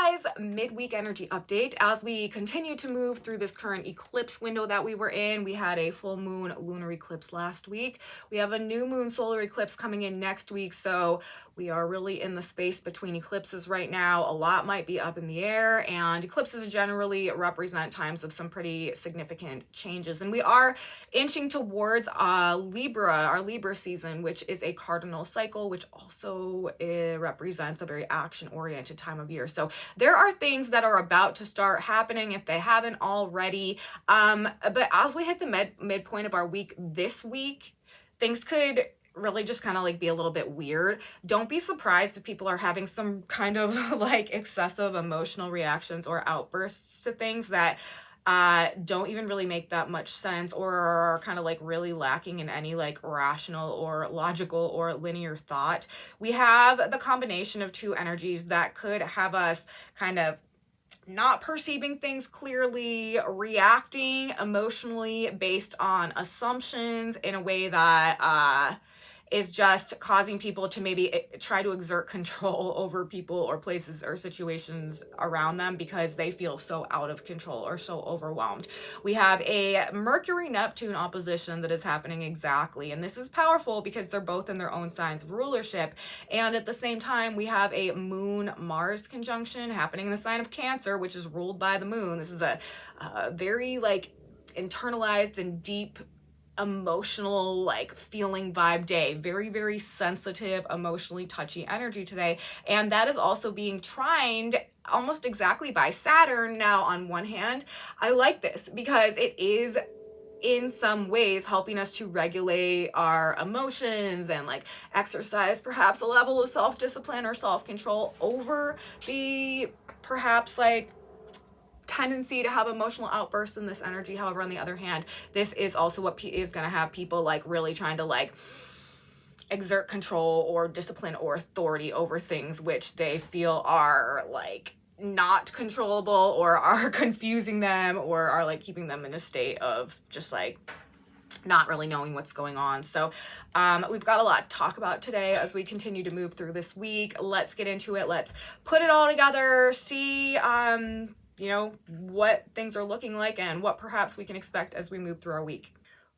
guys, midweek energy update. As we continue to move through this current eclipse window that we were in, we had a full moon lunar eclipse last week. We have a new moon solar eclipse coming in next week, so we are really in the space between eclipses right now. A lot might be up in the air, and eclipses generally represent times of some pretty significant changes. And we are inching towards Libra, our Libra season, which is a cardinal cycle, which also represents a very action-oriented time of year. So there are things that are about to start happening if they haven't already. But as we hit the midpoint of our week this week, things could really just kind of like be a little bit weird. Don't be surprised if people are having some kind of like excessive emotional reactions or outbursts to things that don't even really make that much sense, or are kind of like really lacking in any like rational or logical or linear thought. We have the combination of two energies that could have us kind of not perceiving things clearly, reacting emotionally based on assumptions in a way that is just causing people to maybe try to exert control over people or places or situations around them because they feel so out of control or so overwhelmed. We have a Mercury-Neptune opposition that is happening exactly, and this is powerful because they're both in their own signs of rulership. And at the same time, we have a Moon-Mars conjunction happening in the sign of Cancer, which is ruled by the moon. This is a very like internalized and deep emotional like feeling vibe day. Very sensitive, emotionally touchy energy today, and that is also being trined almost exactly by Saturn. Now on one hand, I like this because it is in some ways helping us to regulate our emotions and like exercise perhaps a level of self-discipline or self-control over the perhaps like tendency to have emotional outbursts in this energy. However, on the other hand, this is also what is going to have people like really trying to like exert control or discipline or authority over things which they feel are like not controllable or are confusing them or are like keeping them in a state of just like not really knowing what's going on. So we've got a lot to talk about today as we continue to move through this week. Let's get into it. Let's put it all together, see you know, what things are looking like and what perhaps we can expect as we move through our week.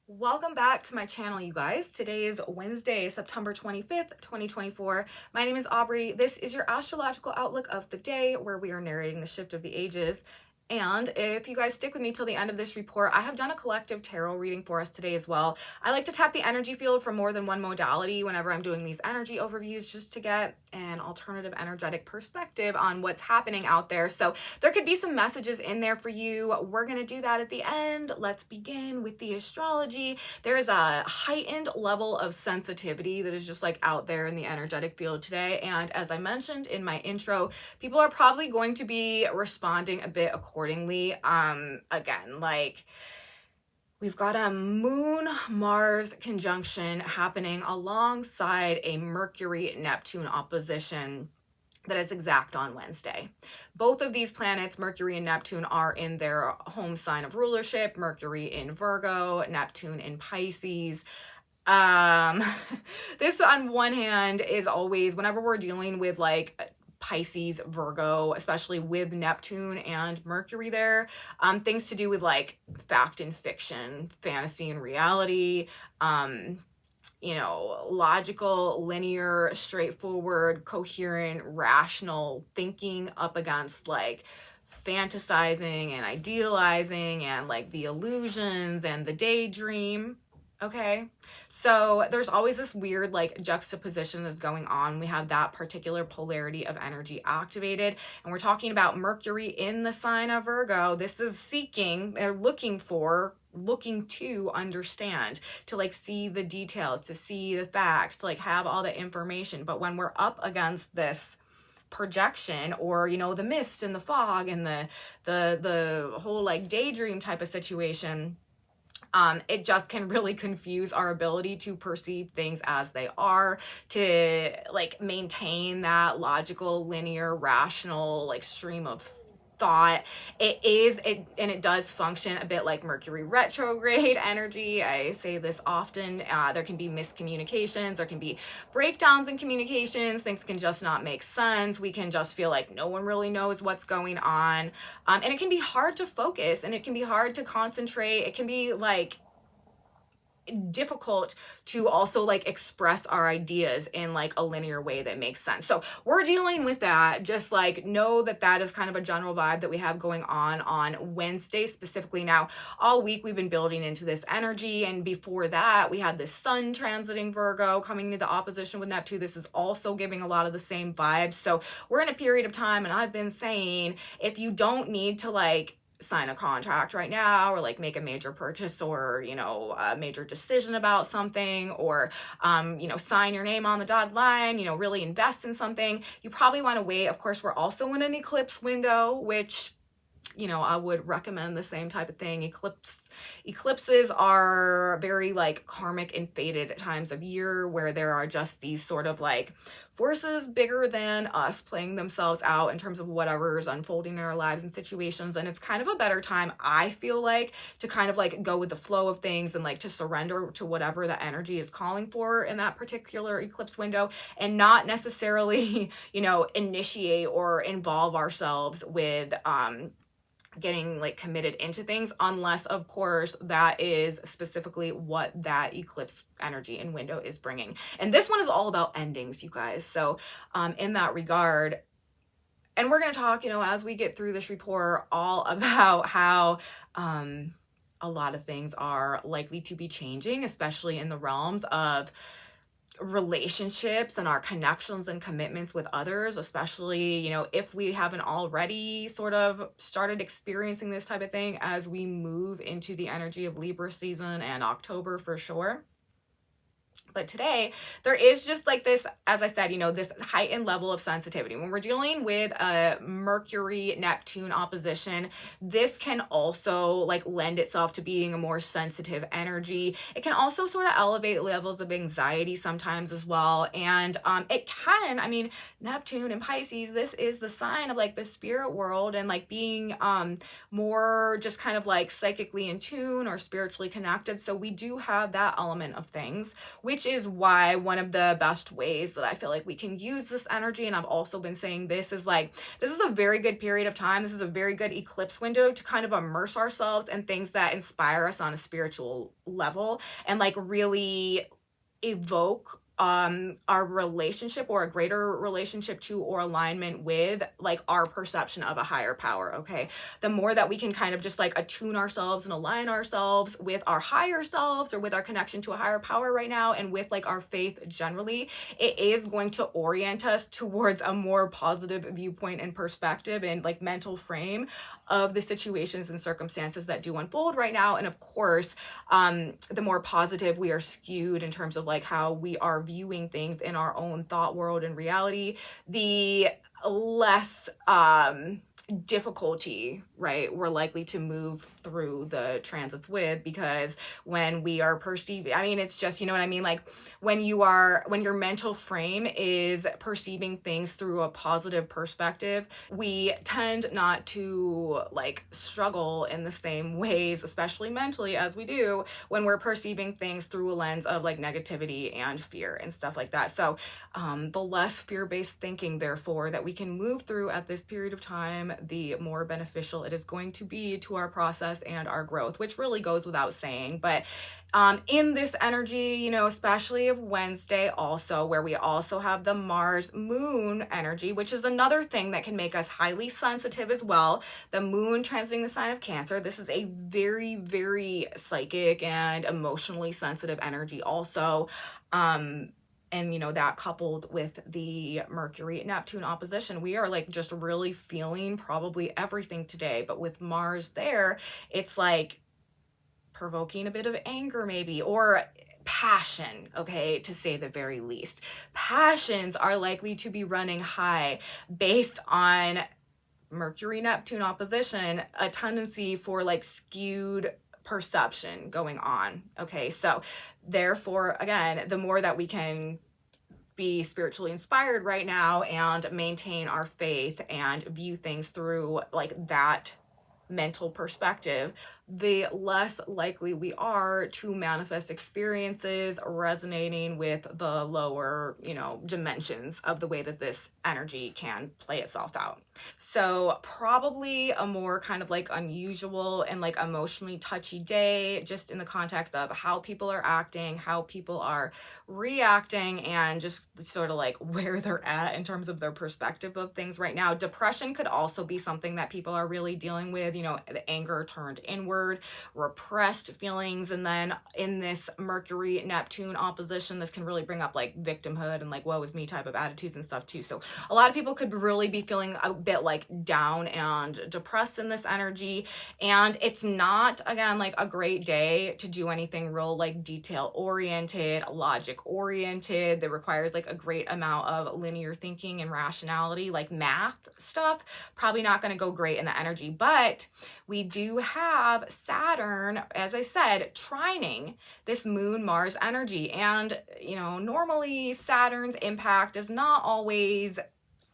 Welcome back to my channel, you guys. Today is Wednesday, September 25th, 2024. My name is Aubrey. This is your astrological outlook of the day, where we are narrating the shift of the ages. And if you guys stick with me till the end of this report, I have done a collective tarot reading for us today as well. I like to tap the energy field from more than one modality whenever I'm doing these energy overviews, just to get an alternative energetic perspective on what's happening out there. So there could be some messages in there for you. We're going to do that at the end. Let's begin with the astrology. There is a heightened level of sensitivity that is just like out there in the energetic field today. And as I mentioned in my intro, people are probably going to be responding a bit accordingly. Again, like we've got a Moon-Mars conjunction happening alongside a Mercury-Neptune opposition that is exact on Wednesday. Both of these planets, Mercury and Neptune, are in their home sign of rulership. Mercury in Virgo, Neptune in Pisces. This on one hand is always, whenever we're dealing with like Pisces, Virgo, especially with Neptune and Mercury there, things to do with like fact and fiction, fantasy and reality, you know, logical, linear, straightforward, coherent, rational thinking up against like fantasizing and idealizing and like the illusions and the daydream. Okay, so there's always this weird like juxtaposition that's going on. We have that particular polarity of energy activated, and we're talking about Mercury in the sign of Virgo. This is seeking, they're looking to understand, to like see the details, to see the facts, to like have all the information. But when we're up against this projection, or you know, the mist and the fog and the whole like daydream type of situation, it just can really confuse our ability to perceive things as they are, to like maintain that logical, linear, rational like stream of thought. And it does function a bit like Mercury retrograde energy. I say this often. There can be miscommunications, there can be breakdowns in communications, things can just not make sense. We can just feel like no one really knows what's going on. And it can be hard to focus, and it can be hard to concentrate. It can be like difficult to also like express our ideas in like a linear way that makes sense. So we're dealing with that. Just like know that that is kind of a general vibe that we have going on Wednesday specifically. Now all week we've been building into this energy, and before that we had this sun transiting Virgo coming into opposition with Neptune. This is also giving a lot of the same vibes. So we're in a period of time, and I've been saying, if you don't need to like sign a contract right now, or like make a major purchase, or you know, a major decision about something, or you know, sign your name on the dotted line, you know, really invest in something, you probably want to wait. Of course, we're also in an eclipse window, which, you know, I would recommend the same type of thing. Eclipses are very like karmic and fated times of year, where there are just these sort of like forces bigger than us playing themselves out in terms of whatever is unfolding in our lives and situations. And it's kind of a better time, I feel like, to kind of like go with the flow of things, and like to surrender to whatever the energy is calling for in that particular eclipse window, and not necessarily, you know, initiate or involve ourselves with getting like committed into things, unless of course that is specifically what that eclipse energy and window is bringing. And this one is all about endings, you guys. So in that regard, and we're going to talk, you know, as we get through this report, all about how a lot of things are likely to be changing, especially in the realms of relationships and our connections and commitments with others, especially, you know, if we haven't already sort of started experiencing this type of thing as we move into the energy of Libra season and October for sure. But today there is just like this, as I said, you know, this heightened level of sensitivity when we're dealing with a Mercury Neptune opposition. This can also like lend itself to being a more sensitive energy. It can also sort of elevate levels of anxiety sometimes as well. And it can, I mean, Neptune and Pisces, this is the sign of like the spirit world, and like being more just kind of like psychically in tune or spiritually connected. So we do have that element of things, which is why one of the best ways that I feel like we can use this energy, and I've also been saying this, is like, this is a very good period of time. This is a very good eclipse window to kind of immerse ourselves in things that inspire us on a spiritual level, and like really evoke our relationship, or a greater relationship to or alignment with like our perception of a higher power. Okay, the more that we can kind of just like attune ourselves and align ourselves with our higher selves, or with our connection to a higher power right now, and with like our faith generally, it is going to orient us towards a more positive viewpoint and perspective and like mental frame of the situations and circumstances that do unfold right now. And of course, the more positive we are skewed in terms of like how we are viewing things in our own thought world and reality, the less difficulty, right, we're likely to move through the transits with. Because when we are perceiving, I mean, it's just, you know what I mean, like when your mental frame is perceiving things through a positive perspective, we tend not to like struggle in the same ways, especially mentally, as we do when we're perceiving things through a lens of like negativity and fear and stuff like that. So the less fear-based thinking, therefore, that we can move through at this period of time, the more beneficial it is going to be to our process and our growth, which really goes without saying. But in this energy, you know, especially of Wednesday also, where we also have the Mars moon energy, which is another thing that can make us highly sensitive as well. The moon transiting the sign of Cancer. This is a very, very psychic and emotionally sensitive energy also. And, you know, that coupled with the Mercury Neptune opposition, we are like just really feeling probably everything today. But with Mars there, it's like provoking a bit of anger maybe, or passion, okay, to say the very least. Passions are likely to be running high based on Mercury Neptune opposition, a tendency for like skewed perception going on. Okay, so therefore, again, the more that we can be spiritually inspired right now and maintain our faith and view things through like that mental perspective, the less likely we are to manifest experiences resonating with the lower, dimensions of the way that this energy can play itself out. So probably a more kind of like unusual and like emotionally touchy day, just in the context of how people are acting, how people are reacting, and just sort of like where they're at in terms of their perspective of things right now. Depression could also be something that people are really dealing with, the anger turned inward, repressed feelings. And then in this Mercury Neptune opposition, this can really bring up like victimhood and like woe is me type of attitudes and stuff too. So a lot of people could really be feeling a bit like down and depressed in this energy. And it's not, again, like a great day to do anything real like detail oriented, logic oriented, that requires like a great amount of linear thinking and rationality, like math stuff. Probably not going to go great in the energy. But we do have Saturn, as I said, trining this Moon Mars energy. And, normally Saturn's impact is not always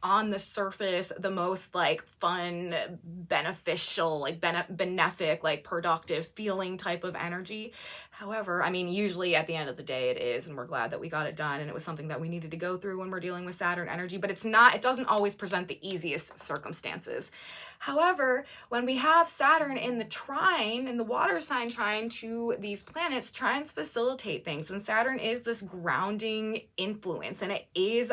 on the surface the most like fun, beneficial, like benefic, like productive feeling type of energy. However, I mean, usually at the end of the day it is, and we're glad that we got it done, and it was something that we needed to go through when we're dealing with Saturn energy, but it doesn't always present the easiest circumstances. However, when we have Saturn in the water sign trine to these planets, trines facilitate things, and Saturn is this grounding influence, and it is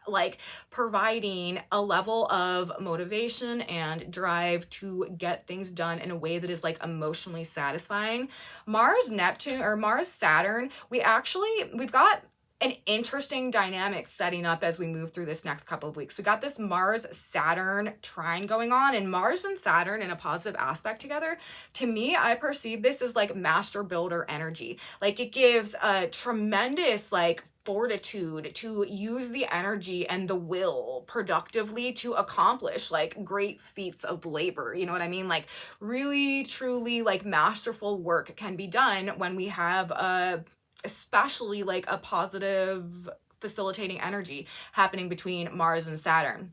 like providing a level of motivation and drive to get things done in a way that is like emotionally satisfying. Mars Neptune, or Mars Saturn, we've got an interesting dynamic setting up as we move through this next couple of weeks. We got this Mars Saturn trine going on, and Mars and Saturn in a positive aspect together. To me, I perceive this as like master builder energy. Like it gives a tremendous like fortitude to use the energy and the will productively to accomplish like great feats of labor. You know what I mean? Like really, truly like masterful work can be done when we have especially like a positive facilitating energy happening between Mars and Saturn.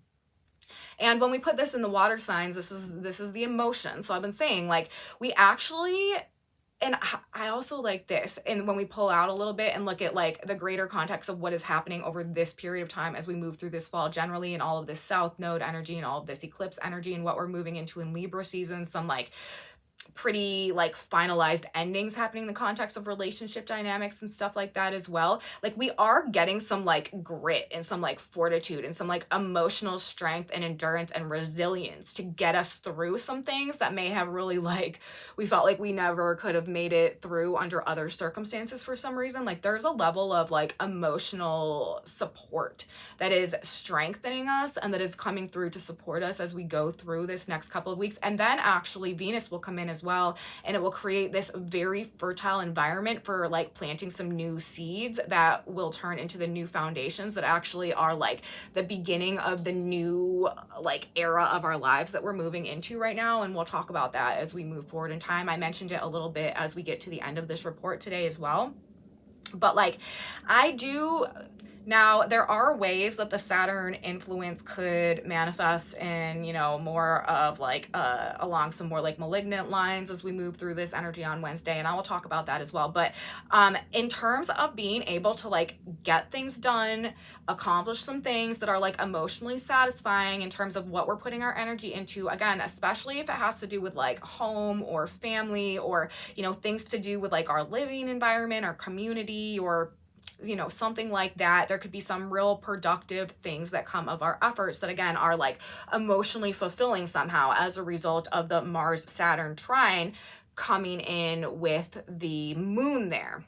And when we put this in the water signs, this is the emotion. So I've been saying like we actually, and I also like this, and when we pull out a little bit and look at like the greater context of what is happening over this period of time as we move through this fall generally, and all of this South Node energy and all of this eclipse energy and what we're moving into in Libra season, some like pretty like finalized endings happening in the context of relationship dynamics and stuff like that as well. Like we are getting some like grit and some like fortitude and some like emotional strength and endurance and resilience to get us through some things that may have really like we felt like we never could have made it through under other circumstances for some reason. Like there's a level of like emotional support that is strengthening us and that is coming through to support us as we go through this next couple of weeks. And then actually Venus will come in as well, and it will create this very fertile environment for like planting some new seeds that will turn into the new foundations that actually are like the beginning of the new like era of our lives that we're moving into right now. And we'll talk about that as we move forward in time. I mentioned it a little bit as we get to the end of this report today as well. But like now, there are ways that the Saturn influence could manifest in, more of like along some more like malignant lines as we move through this energy on Wednesday. And I will talk about that as well. But in terms of being able to like get things done, accomplish some things that are like emotionally satisfying in terms of what we're putting our energy into, again, especially if it has to do with like home or family or, things to do with like our living environment, our community, or something like that. There could be some real productive things that come of our efforts that again are like emotionally fulfilling somehow as a result of the Mars Saturn trine coming in with the moon there.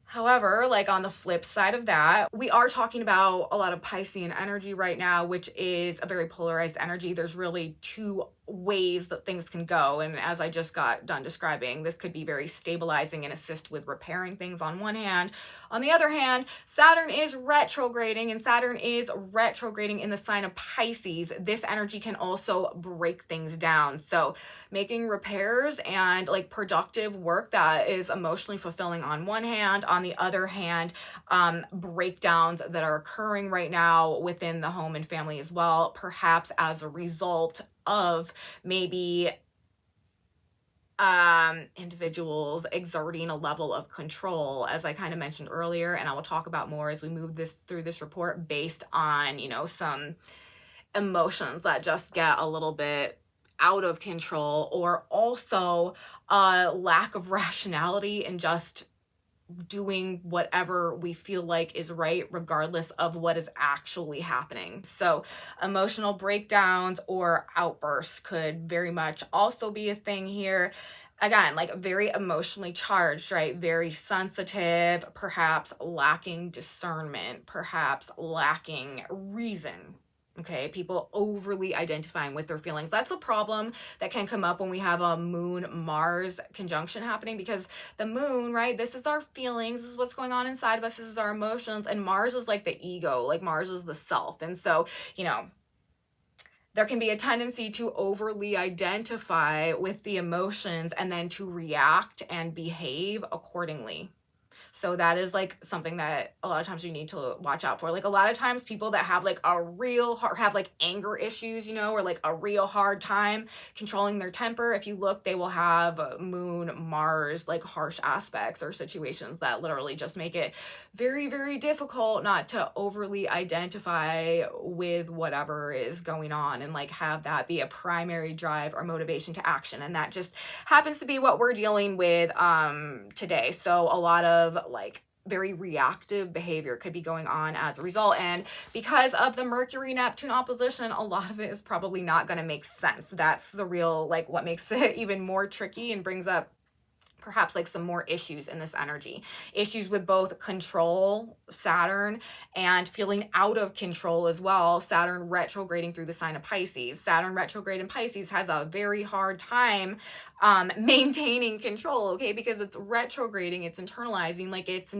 However, like on the flip side of that, we are talking about a lot of Piscean energy right now, which is a very polarized energy. There's really two ways that things can go. And as I just got done describing, this could be very stabilizing and assist with repairing things on one hand. On the other hand, Saturn is retrograding, and Saturn is retrograding in the sign of Pisces. This energy can also break things down. So making repairs and like productive work that is emotionally fulfilling on one hand, on the other hand, breakdowns that are occurring right now within the home and family as well, perhaps as a result of maybe individuals exerting a level of control, as I kind of mentioned earlier, and I will talk about more as we move through this report, based on, you know, some emotions that just get a little bit out of control, or also a lack of rationality and just doing whatever we feel like is right, regardless of what is actually happening. So emotional breakdowns or outbursts could very much also be a thing here. Again, like very emotionally charged, right? Very sensitive, perhaps lacking discernment, perhaps lacking reason. Okay, people overly identifying with their feelings. That's a problem that can come up when we have a Moon Mars conjunction happening, because the moon, right, this is our feelings, this is what's going on inside of us, this is our emotions, and Mars is like the ego, like Mars is the self. And so, you know, there can be a tendency to overly identify with the emotions and then to react and behave accordingly. So that is like something that a lot of times you need to watch out for. Like a lot of times people that have like a real hard, have like anger issues, you know, or like a real hard time controlling their temper, if you look, they will have Moon, Mars, like harsh aspects or situations that literally just make it very, very difficult not to overly identify with whatever is going on and like have that be a primary drive or motivation to action. And that just happens to be what we're dealing with today. So a lot of like very reactive behavior could be going on as a result. And because of the Mercury Neptune opposition, a lot of it is probably not going to make sense. That's the real, like, what makes it even more tricky and brings up perhaps like some more issues in this energy. Issues with both control, Saturn, and feeling out of control as well. Saturn retrograding through the sign of Pisces. Saturn retrograde in Pisces has a very hard time maintaining control, okay? Because it's retrograding, it's internalizing, like it's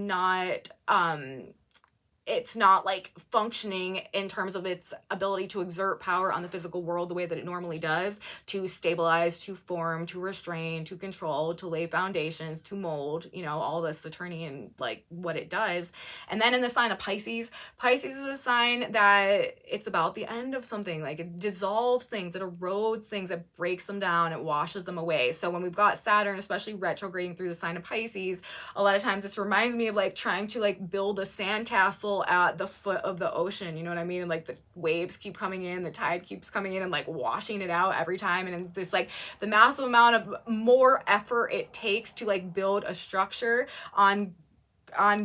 not like functioning in terms of its ability to exert power on the physical world the way that it normally does, to stabilize, to form, to restrain, to control, to lay foundations, to mold, you know, all the Saturnian, like what it does. And then in the sign of Pisces, Pisces is a sign that it's about the end of something. Like it dissolves things, it erodes things, it breaks them down, it washes them away. So when we've got Saturn, especially retrograding through the sign of Pisces, a lot of times this reminds me of like trying to like build a sandcastle at the foot of the ocean, you know what I mean? And like the waves keep coming in, the tide keeps coming in and like washing it out every time. And it's just like the massive amount of more effort it takes to like build a structure on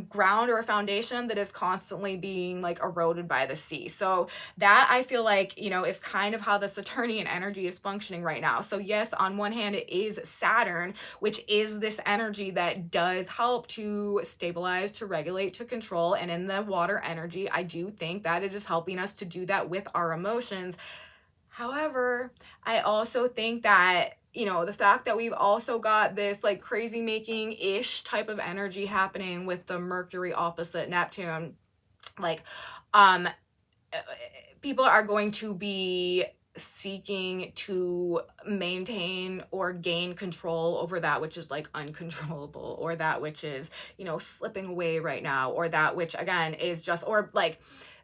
ground or a foundation that is constantly being like eroded by the sea. So that, I feel like, you know, is kind of how the Saturnian energy is functioning right now. So yes, on one hand, it is Saturn, which is this energy that does help to stabilize, to regulate, to control. And in the water energy, I do think that it is helping us to do that with our emotions. However, I also think that, you know, the fact that we've also got this like crazy making-ish type of energy happening with the Mercury opposite Neptune, like, people are going to be seeking to maintain or gain control over that which is like uncontrollable, or that which is, you know, slipping away right now, or that which again is just, or like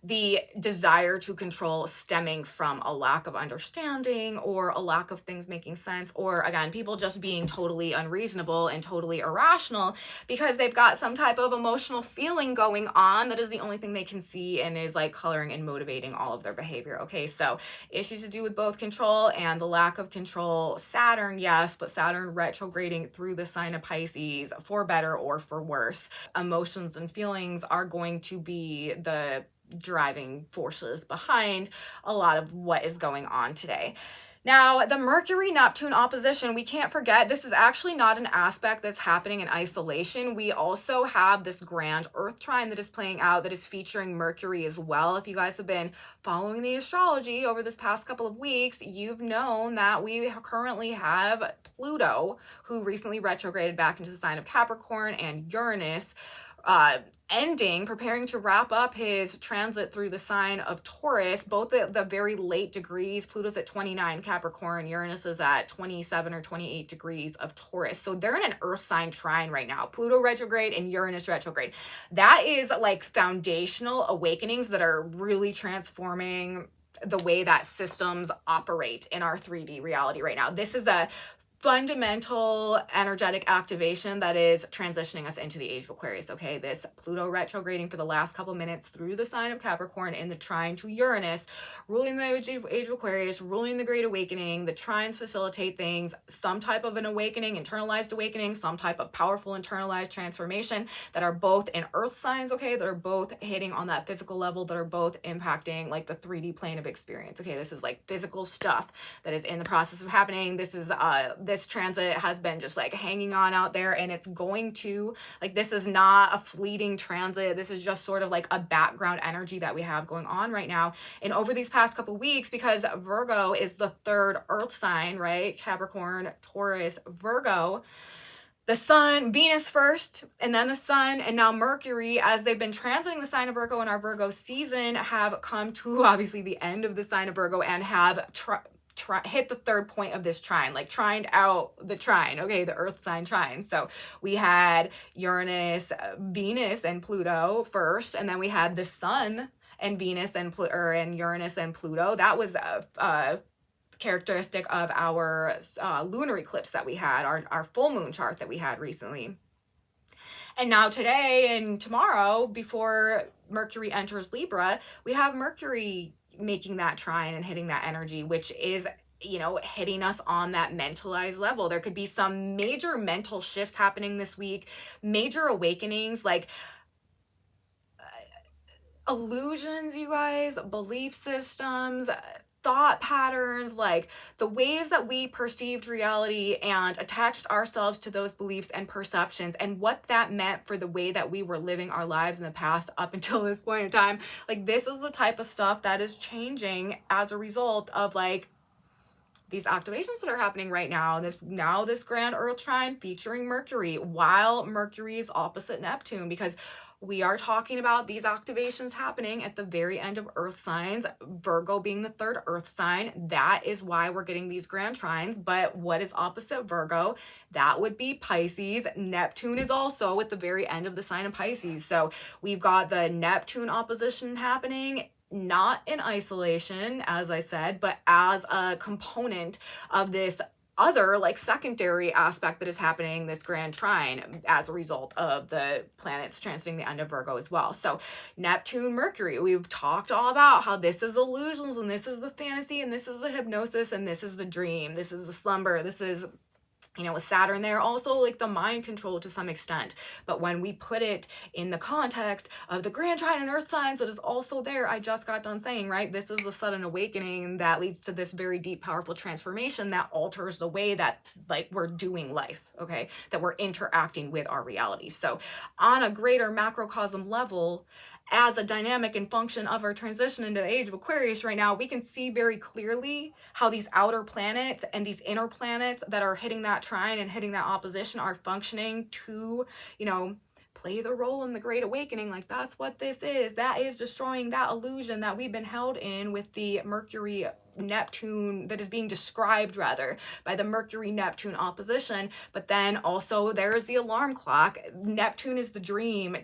the desire to control stemming from a lack of understanding or a lack of things making sense, or again, people just being totally unreasonable and totally irrational because they've got some type of emotional feeling going on that is the only thing they can see and is like coloring and motivating all of their behavior. Okay, so issues to do with both control and the lack of control. Saturn, yes, but Saturn retrograding through the sign of Pisces, for better or for worse. Emotions and feelings are going to be the driving forces behind a lot of what is going on today. Now, the Mercury-Neptune opposition, we can't forget, this is actually not an aspect that's happening in isolation. We also have this grand Earth trine that is playing out that is featuring Mercury as well. If you guys have been following the astrology over this past couple of weeks, you've known that we currently have Pluto, who recently retrograded back into the sign of Capricorn, and Uranus preparing to wrap up his transit through the sign of Taurus, both at the very late degrees. Pluto's at 29 Capricorn, Uranus is at 27 or 28 degrees of Taurus. So they're in an earth sign trine right now, Pluto retrograde and Uranus retrograde. That is like foundational awakenings that are really transforming the way that systems operate in our 3D reality right now. This is a fundamental energetic activation that is transitioning us into the age of Aquarius. Okay, this Pluto retrograding for the last couple minutes through the sign of Capricorn in the trine to Uranus, ruling the age of Aquarius, ruling the Great Awakening. The trines facilitate things, some type of an awakening, internalized awakening, some type of powerful internalized transformation that are both in earth signs, okay, that are both hitting on that physical level, that are both impacting like the 3D plane of experience. Okay, this is like physical stuff that is in the process of happening. This is this transit has been just like hanging on out there, and it's going to, like, this is not a fleeting transit. This is just sort of like a background energy that we have going on right now. And over these past couple weeks, because Virgo is the third earth sign, right? Capricorn, Taurus, Virgo, the sun, Venus first, and then the sun, and now Mercury, as they've been transiting the sign of Virgo in our Virgo season, have come to obviously the end of the sign of Virgo and have hit the third point of this trine, like trined out the trine, okay, the earth sign trine. So we had Uranus, Venus, and Pluto first, and then we had the sun and Venus and Uranus and Pluto. That was characteristic of our lunar eclipse that we had, our full moon chart that we had recently. And now today and tomorrow, before Mercury enters Libra, we have Mercury making that trine and hitting that energy, which is, you know, hitting us on that mentalized level. There could be some major mental shifts happening this week, major awakenings, like illusions, you guys, belief systems, thought patterns, like the ways that we perceived reality and attached ourselves to those beliefs and perceptions, and what that meant for the way that we were living our lives in the past up until this point in time. Like, this is the type of stuff that is changing as a result of like these activations that are happening right now. This grand earth trine featuring Mercury, while Mercury is opposite Neptune, because we are talking about these activations happening at the very end of earth signs, Virgo being the third earth sign. That is why we're getting these grand trines. But what is opposite Virgo? That would be Pisces. Neptune is also at the very end of the sign of Pisces. So we've got the Neptune opposition happening, not in isolation, as I said, but as a component of this other like secondary aspect that is happening, this grand trine, as a result of the planets transiting the end of Virgo as well. So Neptune, Mercury, we've talked all about how this is illusions, and this is the fantasy, and this is the hypnosis, and this is the dream, this is the slumber, this is, you know, with Saturn there, also like the mind control to some extent. But when we put it in the context of the grand trine and earth signs that is also there, I just got done saying, right, this is the sudden awakening that leads to this very deep, powerful transformation that alters the way that like we're doing life, okay, that we're interacting with our reality. So on a greater macrocosm level, as a dynamic and function of our transition into the age of Aquarius right now, we can see very clearly how these outer planets and these inner planets that are hitting that trine and hitting that opposition are functioning to, you know, play the role in the Great Awakening. Like, that's what this is. That is destroying that illusion that we've been held in with the Mercury Neptune, that is being described rather by the Mercury Neptune opposition. But then also there's the alarm clock. Neptune is the dream,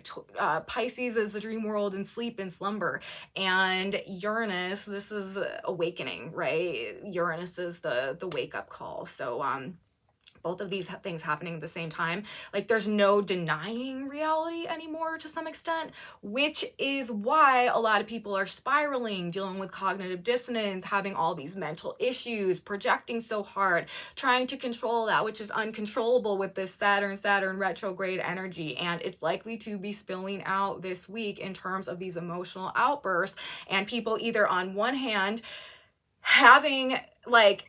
Pisces is the dream world and sleep and slumber, and Uranus, this is awakening, right? Uranus is the wake up call. So both of these things happening at the same time, like there's no denying reality anymore to some extent, which is why a lot of people are spiraling, dealing with cognitive dissonance, having all these mental issues, projecting so hard, trying to control that which is uncontrollable with this Saturn retrograde energy. And it's likely to be spilling out this week in terms of these emotional outbursts, and people either on one hand having like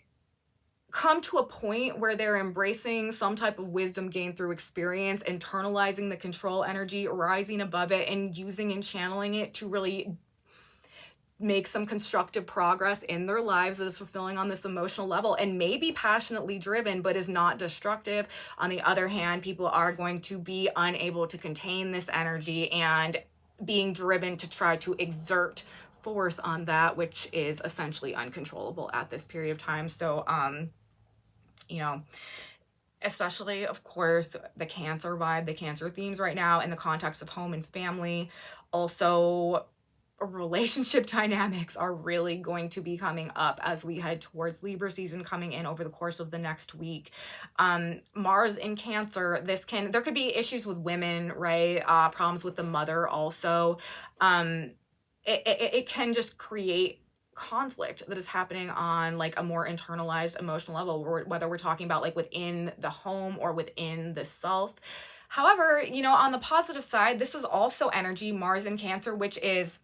come to a point where they're embracing some type of wisdom gained through experience, internalizing the control energy, rising above it, and using and channeling it to really make some constructive progress in their lives that is fulfilling on this emotional level and may be passionately driven but is not destructive. On the other hand, people are going to be unable to contain this energy and being driven to try to exert force on that, which is essentially uncontrollable at this period of time. So you know, especially, of course, the Cancer vibe, the Cancer themes right now in the context of home and family. Also, relationship dynamics are really going to be coming up as we head towards Libra season coming in over the course of the next week. Mars in Cancer, there could be issues with women, right? Problems with the mother also. It can just create conflict that is happening on like a more internalized emotional level, whether we're talking about like within the home or within the self. However, on the positive side, this is also energy, Mars in Cancer, which is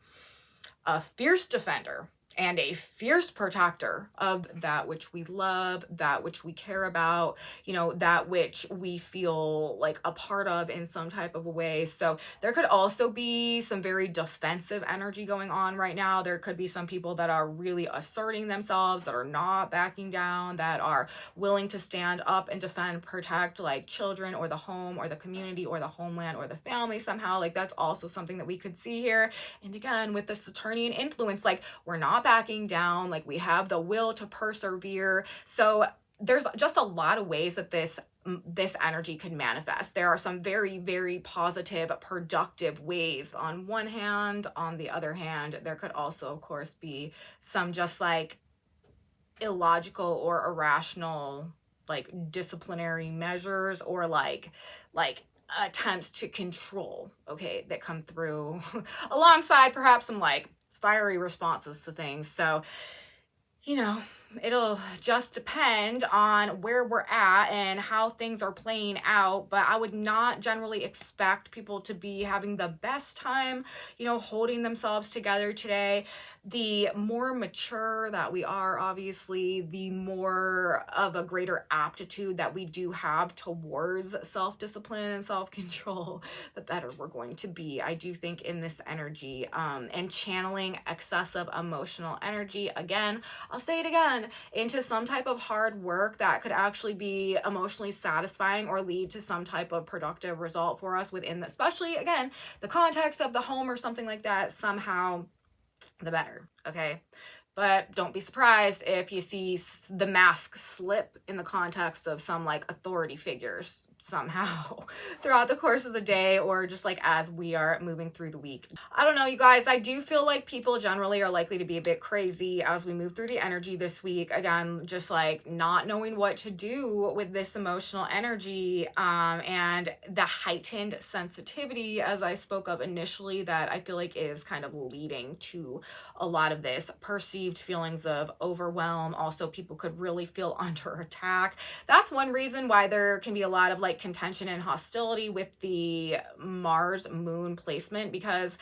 a fierce defender and a fierce protector of that which we love, that which we care about, that which we feel like a part of in some type of a way. So there could also be some very defensive energy going on right now. There could be some people that are really asserting themselves, that are not backing down, that are willing to stand up and defend, protect like children or the home or the community or the homeland or the family somehow. Like that's also something that we could see here. And again, with the Saturnian influence, like we're not backing down, like we have the will to persevere. So there's just a lot of ways that this energy could manifest. There are some very, very positive, productive ways on one hand. On the other hand, there could also, of course, be some just like illogical or irrational, like disciplinary measures or like attempts to control, okay, that come through alongside perhaps some like fiery responses to things. So, it'll just depend on where we're at and how things are playing out. But I would not generally expect people to be having the best time, holding themselves together today. The more mature that we are, obviously, the more of a greater aptitude that we do have towards self-discipline and self-control, the better we're going to be. I do think in this energy and channeling excessive emotional energy, again, I'll say it again, into some type of hard work that could actually be emotionally satisfying or lead to some type of productive result for us within, especially, again, the context of the home or something like that, somehow the better, okay? But don't be surprised if you see the mask slip in the context of some like authority figures somehow throughout the course of the day or just like as we are moving through the week. I don't know, you guys. I do feel like people generally are likely to be a bit crazy as we move through the energy this week. Again, just like not knowing what to do with this emotional energy and the heightened sensitivity, as I spoke of initially, that I feel like is kind of leading to a lot of this perceived feelings of overwhelm. Also, people could really feel under attack. That's one reason why there can be a lot of like contention and hostility with the Mars moon placement, because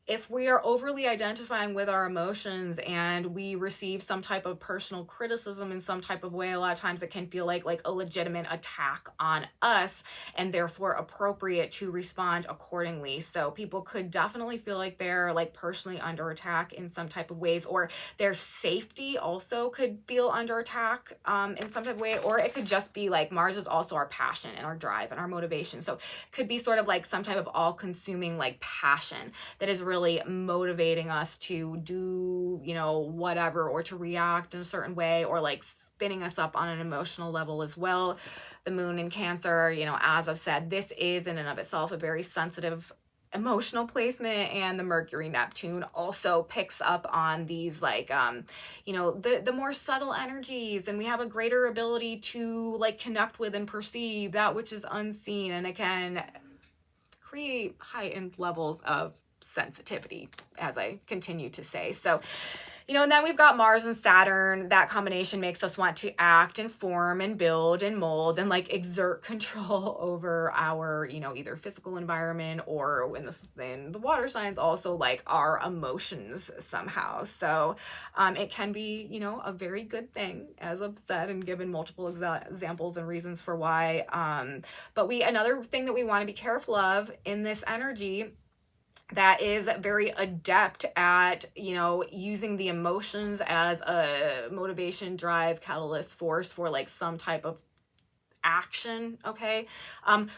if we are overly identifying with our emotions and we receive some type of personal criticism in some type of way, a lot of times it can feel like a legitimate attack on us and therefore appropriate to respond accordingly. So people could definitely feel like they're like personally under attack in some type of ways, or their safety also could feel under attack in some type of way, or it could just be like Mars is also our passion and our drive and our motivation. So it could be sort of like some type of all-consuming like passion that is really motivating us to do, whatever, or to react in a certain way, or like spinning us up on an emotional level as well. The moon in Cancer, as I've said, this is in and of itself a very sensitive emotional placement, and the Mercury Neptune also picks up on these like the more subtle energies, and we have a greater ability to like connect with and perceive that which is unseen, and it can create heightened levels of sensitivity, as I continue to say. So And then we've got Mars and Saturn. That combination makes us want to act and form and build and mold and like exert control over our, either physical environment, or when this is in the water signs, also like our emotions somehow. So it can be, a very good thing, as I've said and given multiple examples and reasons for why. But another thing that we want to be careful of in this energy that is very adept at, using the emotions as a motivation, drive, catalyst, force for like some type of action. Okay.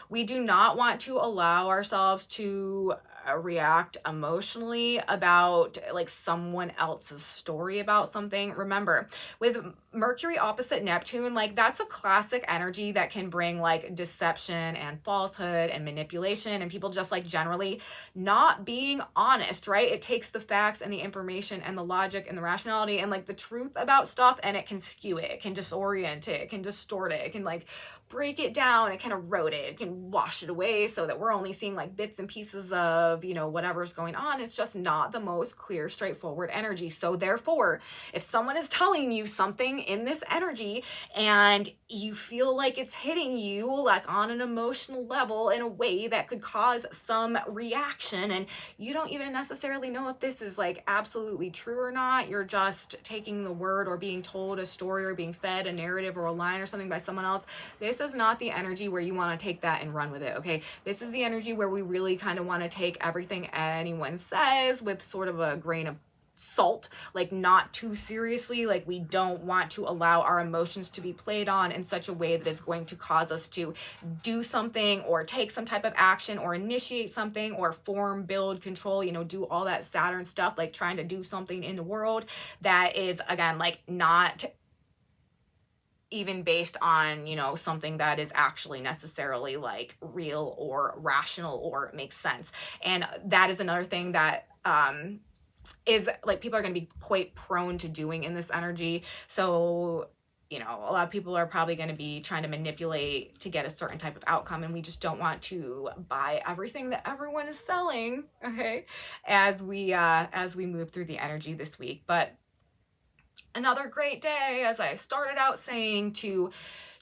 We do not want to allow ourselves to react emotionally about like someone else's story about something. Remember, with Mercury opposite Neptune, like that's a classic energy that can bring like deception and falsehood and manipulation and people just like generally not being honest, right? It takes the facts and the information and the logic and the rationality and like the truth about stuff, and it can skew it, it can disorient it, it can distort it, it can like break it down, it can erode it, it can wash it away so that we're only seeing like bits and pieces of, whatever's going on. It's just not the most clear, straightforward energy. So therefore, if someone is telling you something in this energy and you feel like it's hitting you like on an emotional level in a way that could cause some reaction, and you don't even necessarily know if this is like absolutely true or not, you're just taking the word or being told a story or being fed a narrative or a line or something by someone else, this is not the energy where you want to take that and run with it. Okay, this is the energy where we really kind of want to take everything anyone says with sort of a grain of salt, like not too seriously. Like we don't want to allow our emotions to be played on in such a way that is going to cause us to do something or take some type of action or initiate something or form, build, control, do all that Saturn stuff, like trying to do something in the world that is, again, like not even based on, something that is actually necessarily like real or rational or makes sense. And that is another thing that is like people are going to be quite prone to doing in this energy. So, a lot of people are probably going to be trying to manipulate to get a certain type of outcome, and we just don't want to buy everything that everyone is selling, okay, as we move through the energy this week. But another great day, as I started out saying, to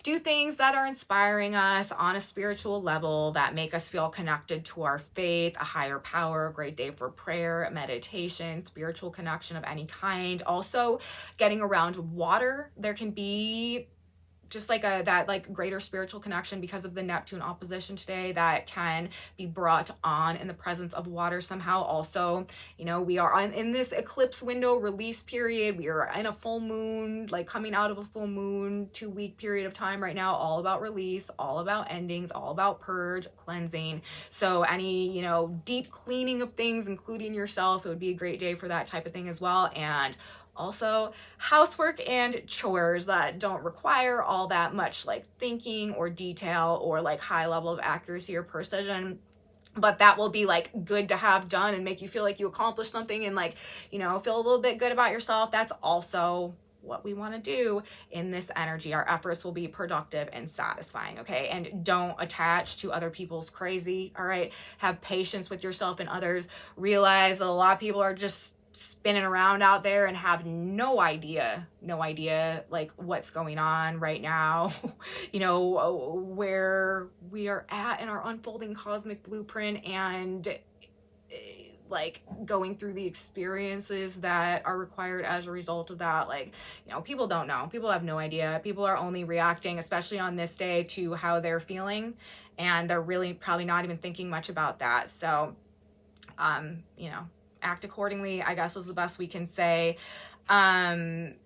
do things that are inspiring us on a spiritual level, that make us feel connected to our faith, a higher power. A great day for prayer, meditation, spiritual connection of any kind. Also, getting around water. There can be just like that like greater spiritual connection because of the Neptune opposition today that can be brought on in the presence of water somehow. Also, we are in this eclipse window release period. We are in a full moon, like coming out of a full moon 2-week period of time right now, all about release, all about endings, all about purge, cleansing. So any, deep cleaning of things, including yourself, it would be a great day for that type of thing as well. And also, housework and chores that don't require all that much like thinking or detail or like high level of accuracy or precision, but that will be like good to have done and make you feel like you accomplished something and like, feel a little bit good about yourself. That's also what we want to do in this energy. Our efforts will be productive and satisfying, okay? And don't attach to other people's crazy, all right? Have patience with yourself and others. Realize that a lot of people are just spinning around out there and have no idea like what's going on right now, where we are at in our unfolding cosmic blueprint, and like going through the experiences that are required as a result of that. Like, people don't know. People have no idea. People are only reacting, especially on this day, to how they're feeling, and they're really probably not even thinking much about that. So, act accordingly, I guess, is the best we can say. And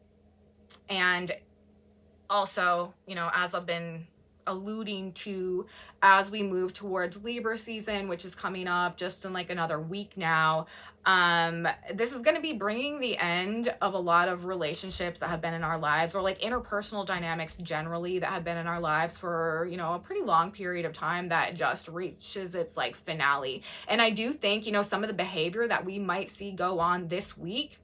also, as I've been alluding to, as we move towards Libra season, which is coming up just in like another week now, this is going to be bringing the end of a lot of relationships that have been in our lives, or like interpersonal dynamics generally that have been in our lives for, a pretty long period of time, that just reaches its like finale. And I do think, some of the behavior that we might see go on this week,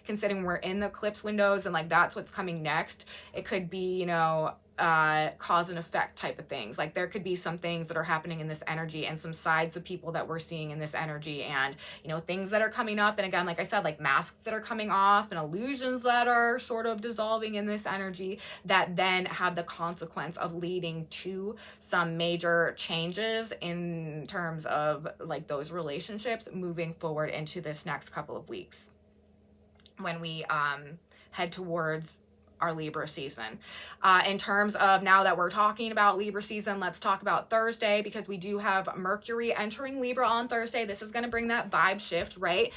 considering we're in the eclipse windows and like that's what's coming next, it could be, cause and effect type of things. Like there could be some things that are happening in this energy and some sides of people that we're seeing in this energy, and things that are coming up, and again, like I said, like masks that are coming off and illusions that are sort of dissolving in this energy that then have the consequence of leading to some major changes in terms of like those relationships moving forward into this next couple of weeks when we head towards our Libra season. In terms of, now that we're talking about Libra season, let's talk about Thursday, because we do have Mercury entering Libra on Thursday. This is going to bring that vibe shift, right?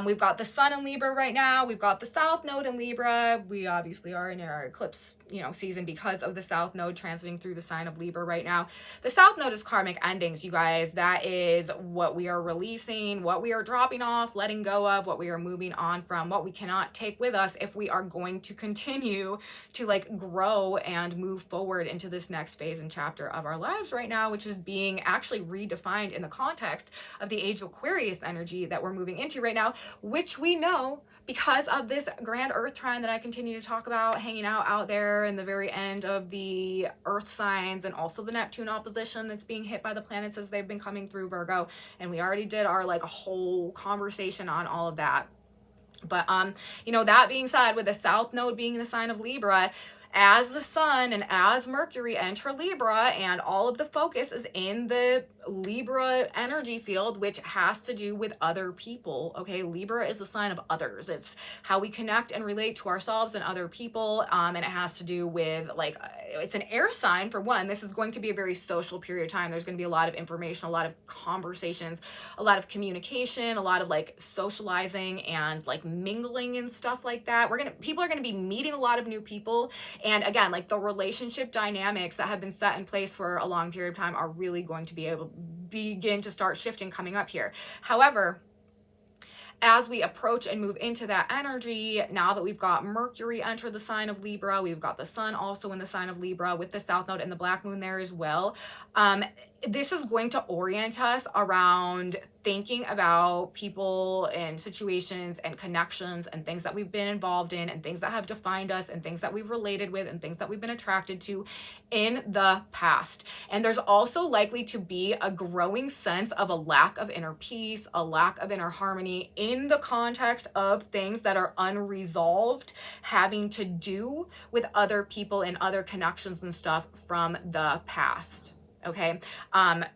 We've got the sun in Libra right now. We've got the south node in Libra. We obviously are in our eclipse, season because of the south node transiting through the sign of Libra right now. The south node is karmic endings, you guys. That is what we are releasing, what we are dropping off, letting go of, what we are moving on from, what we cannot take with us if we are going to continue to like grow and move forward into this next phase and chapter of our lives right now, which is being actually redefined in the context of the age of Aquarius energy that we're moving into right now, which we know because of this grand earth trine that I continue to talk about, hanging out there in the very end of the earth signs, and also the Neptune opposition that's being hit by the planets as they've been coming through Virgo. And we already did our like whole conversation on all of that. But, that being said, with the south node being in the sign of Libra, as the sun and as Mercury enter Libra, and all of the focus is in the Libra energy field, which has to do with other people. Okay, Libra is a sign of others. It's how we connect and relate to ourselves and other people, and it has to do with like, it's an air sign for one. This is going to be a very social period of time. There's going to be a lot of information, a lot of conversations, a lot of communication, a lot of like socializing and like mingling and stuff like that. People are going to be meeting a lot of new people. And again, like the relationship dynamics that have been set in place for a long period of time are really going to be able to begin to start shifting coming up here. However, as we approach and move into that energy, now that we've got Mercury enter the sign of Libra, we've got the sun also in the sign of Libra with the south node and the black moon there as well. This is going to orient us around thinking about people and situations and connections and things that we've been involved in and things that have defined us and things that we've related with and things that we've been attracted to in the past. And there's also likely to be a growing sense of a lack of inner peace, a lack of inner harmony in the context of things that are unresolved, having to do with other people and other connections and stuff from the past. Okay,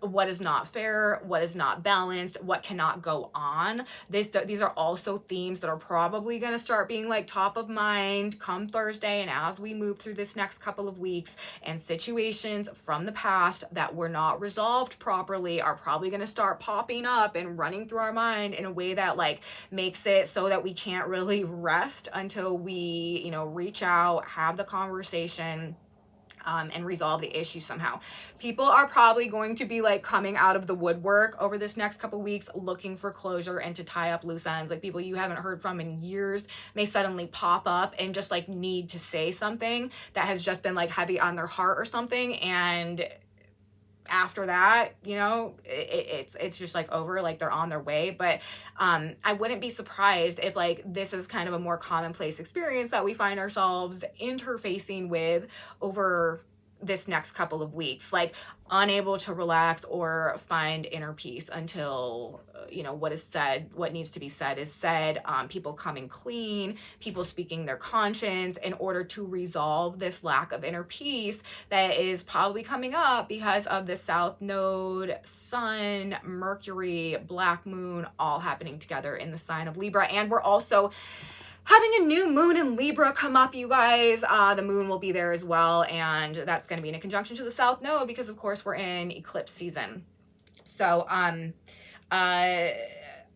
what is not fair, what is not balanced, what cannot go on. These are also themes that are probably going to start being like top of mind come Thursday, and as we move through this next couple of weeks, and situations from the past that were not resolved properly are probably going to start popping up and running through our mind in a way that like makes it so that we can't really rest until we, reach out, have the conversation, and resolve the issue somehow. People are probably going to be like coming out of the woodwork over this next couple weeks looking for closure and to tie up loose ends. Like people you haven't heard from in years may suddenly pop up and just like need to say something that has just been like heavy on their heart or something, and after that, it's just like over, like they're on their way. But I wouldn't be surprised if like this is kind of a more commonplace experience that we find ourselves interfacing with over this next couple of weeks, like unable to relax or find inner peace until what is said, what needs to be said is said. People coming clean, people speaking their conscience in order to resolve this lack of inner peace that is probably coming up because of the south node, sun, Mercury, black moon all happening together in the sign of Libra. And we're also having a new moon in Libra come up, you guys. The moon will be there as well, and that's going to be in a conjunction to the south node because, of course, we're in eclipse season. So,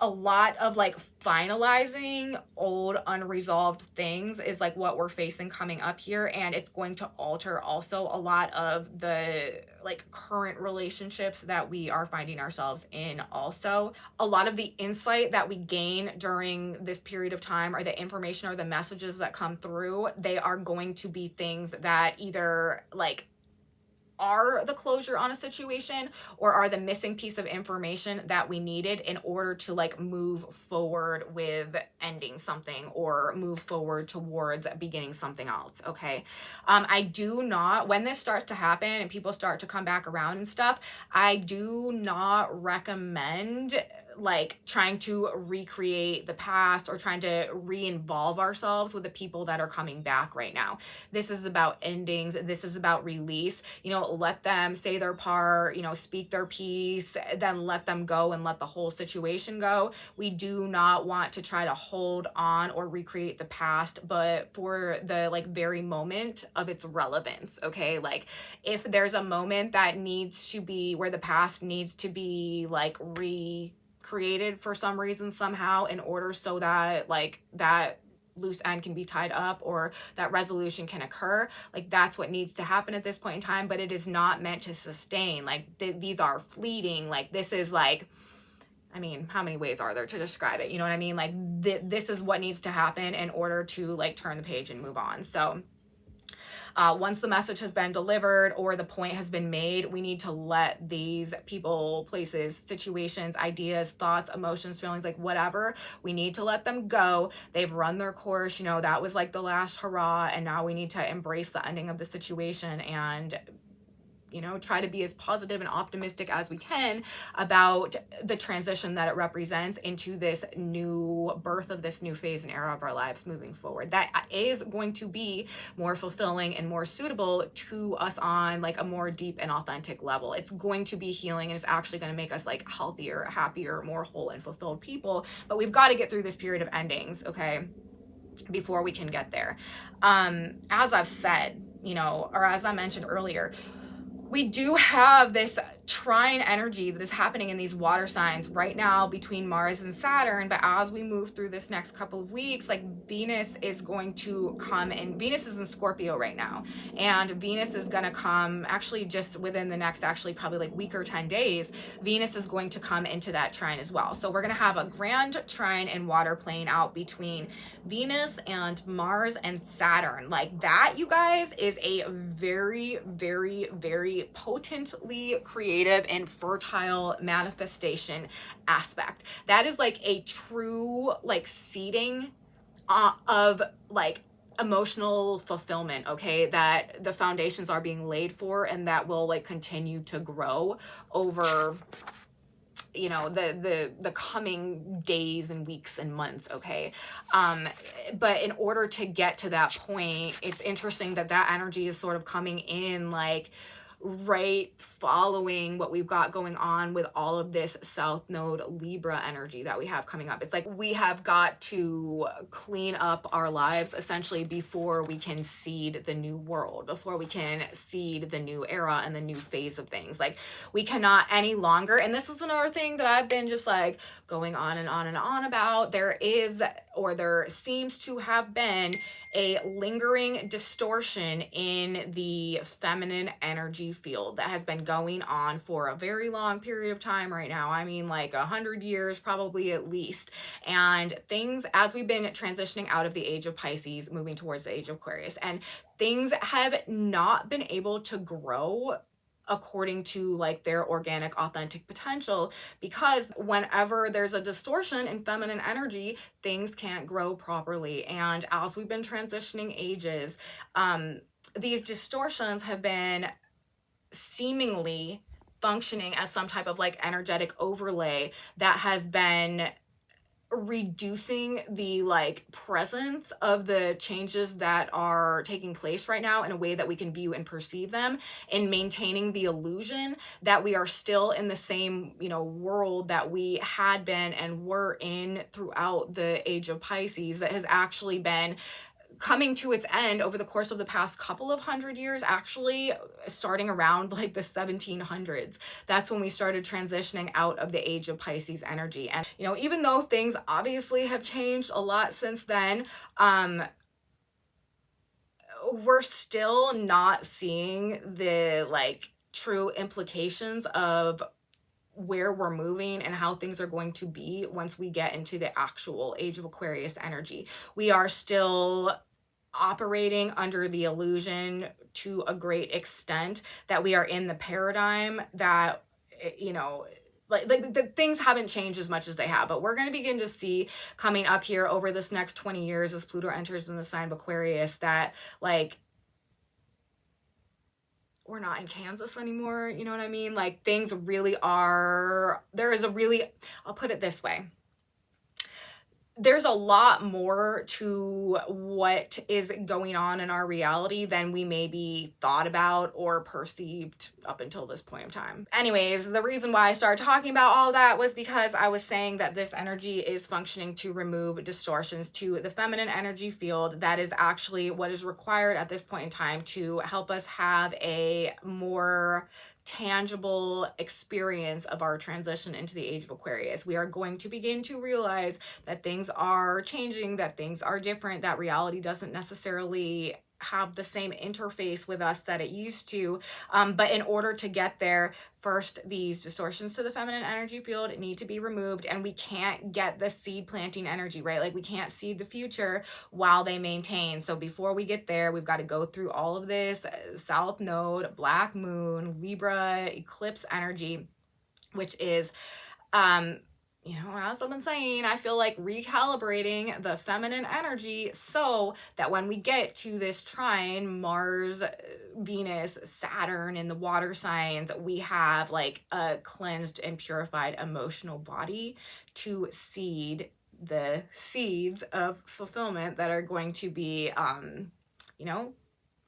a lot of like finalizing old unresolved things is like what we're facing coming up here, and it's going to alter also a lot of the like current relationships that we are finding ourselves in. Also, a lot of the insight that we gain during this period of time, or the information or the messages that come through, they are going to be things that either like are the closure on a situation, or are the missing piece of information that we needed in order to like move forward with ending something or move forward towards beginning something else. Okay. I do not, when this starts to happen and people start to come back around and stuff, I do not recommend like trying to recreate the past or trying to re-involve ourselves with the people that are coming back right now. This is about endings. This is about release. You know, let them say their part, you know, speak their piece, then let them go and let the whole situation go. We do not want to try to hold on or recreate the past, but for the like very moment of its relevance. Okay. Like if there's a moment that needs to be where the past needs to be like created for some reason somehow in order so that like that loose end can be tied up or that resolution can occur, like that's what needs to happen at this point in time. But it is not meant to sustain. Like these are fleeting. Like this is like, I mean, how many ways are there to describe it? You know what I mean? Like this is what needs to happen in order to like turn the page and move on. So once the message has been delivered or the point has been made, we need to let these people, places, situations, ideas, thoughts, emotions, feelings, like whatever, we need to let them go. They've run their course. You know, that was like the last hurrah. And now we need to embrace the ending of the situation and, you know, try to be as positive and optimistic as we can about the transition that it represents into this new birth of this new phase and era of our lives moving forward. That is going to be more fulfilling and more suitable to us on like a more deep and authentic level. It's going to be healing and it's actually going to make us like healthier, happier, more whole and fulfilled people. But we've got to get through this period of endings, okay, before we can get there. As I've said, you know, or as I mentioned earlier, we do have this trine energy that is happening in these water signs right now between Mars and Saturn. But as we move through this next couple of weeks, like Venus is going to come in. Venus is in Scorpio right now, and Venus is going to come actually just within the next actually probably like week or 10 days. Venus is going to come into that trine as well. So we're going to have a grand trine and water playing out between Venus and Mars and Saturn. Like that, you guys, is a very, very, very potently creative and fertile manifestation aspect. That is like a true like seeding of like emotional fulfillment, okay, that the foundations are being laid for and that will like continue to grow over, you know, the coming days and weeks and months, okay. But in order to get to that point, it's interesting that that energy is sort of coming in like right following what we've got going on with all of this South Node Libra energy that we have coming up. It's like we have got to clean up our lives essentially before we can seed the new world, before we can seed the new era and the new phase of things. Like we cannot any longer, and this is another thing that I've been just like going on and on and on about. There is, or there seems to have been, a lingering distortion in the feminine energy field that has been going on for a very long period of time right now. I mean, like 100 years, probably at least. And things, as we've been transitioning out of the age of Pisces, moving towards the age of Aquarius, and things have not been able to grow according to like their organic authentic potential, because whenever there's a distortion in feminine energy, things can't grow properly. And as we've been transitioning ages, these distortions have been seemingly functioning as some type of like energetic overlay that has been reducing the like presence of the changes that are taking place right now in a way that we can view and perceive them, and maintaining the illusion that we are still in the same, you know, world that we had been and were in throughout the age of Pisces, that has actually been coming to its end over the course of the past couple of 100 years, actually starting around like the 1700s. That's when we started transitioning out of the age of Pisces energy. And, you know, even though things obviously have changed a lot since then, we're still not seeing the like true implications of where we're moving and how things are going to be once we get into the actual age of Aquarius energy. We are still operating under the illusion to a great extent that we are in the paradigm that, you know, like the things haven't changed as much as they have, but we're going to begin to see coming up here over this next 20 years as Pluto enters in the sign of Aquarius that, like, we're not in Kansas anymore. You know what I mean? Like, things really are, there is a really, I'll put it this way. There's a lot more to what is going on in our reality than we maybe thought about or perceived up until this point in time. Anyways, the reason why I started talking about all that was because I was saying that this energy is functioning to remove distortions to the feminine energy field. That is actually what is required at this point in time to help us have a more tangible experience of our transition into the age of Aquarius. We are going to begin to realize that things are changing, that things are different, that reality doesn't necessarily have the same interface with us that it used to. But in order to get there, first, these distortions to the feminine energy field need to be removed, and we can't get the seed planting energy, right? Like, we can't see the future while they maintain. So before we get there, we've got to go through all of this South Node, Black Moon, Libra, eclipse energy, which is, you know, as I've been saying, I feel like recalibrating the feminine energy so that when we get to this trine, Mars, Venus, Saturn in the water signs, we have like a cleansed and purified emotional body to seed the seeds of fulfillment that are going to be, you know,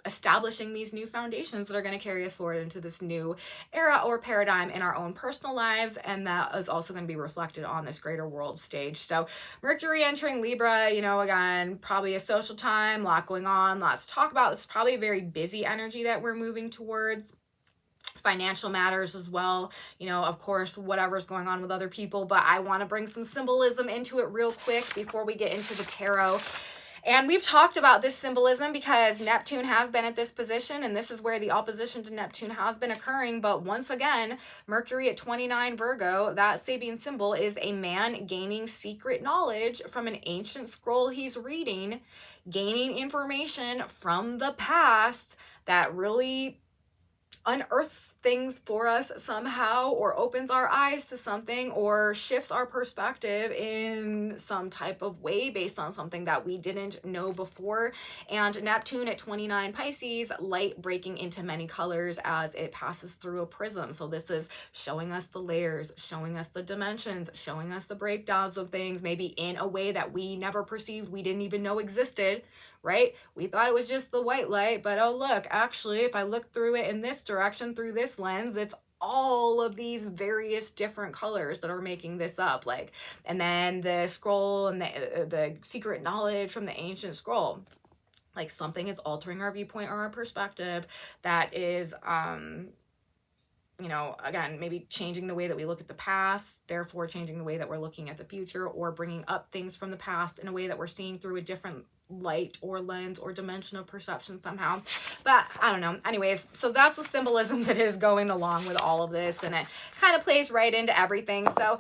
establishing these new foundations that are going to carry us forward into this new era or paradigm in our own personal lives, and that is also going to be reflected on this greater world stage. So Mercury entering Libra, you know, again, probably a social time, a lot going on, lots to talk about. It's probably a very busy energy that we're moving towards. Financial matters as well, you know, of course, whatever's going on with other people, but I want to bring some symbolism into it real quick before we get into the tarot. And we've talked about this symbolism because Neptune has been at this position, and this is where the opposition to Neptune has been occurring. But once again, Mercury at 29 Virgo, that Sabian symbol is a man gaining secret knowledge from an ancient scroll he's reading, gaining information from the past that really unearths things for us somehow, or opens our eyes to something, or shifts our perspective in some type of way based on something that we didn't know before. And Neptune at 29 Pisces, light breaking into many colors as it passes through a prism. So this is showing us the layers, showing us the dimensions, showing us the breakdowns of things, maybe in a way that we never perceived, we didn't even know existed, right? We thought it was just the white light, but oh look, actually, if I look through it in this direction, through this lens, it's all of these various different colors that are making this up. Like, and then the scroll and the secret knowledge from the ancient scroll, like something is altering our viewpoint or our perspective that is, you know, again, maybe changing the way that we look at the past, therefore changing the way that we're looking at the future, or bringing up things from the past in a way that we're seeing through a different light or lens or dimension of perception somehow. But I don't know. Anyways, so that's the symbolism that is going along with all of this, and it kind of plays right into everything. So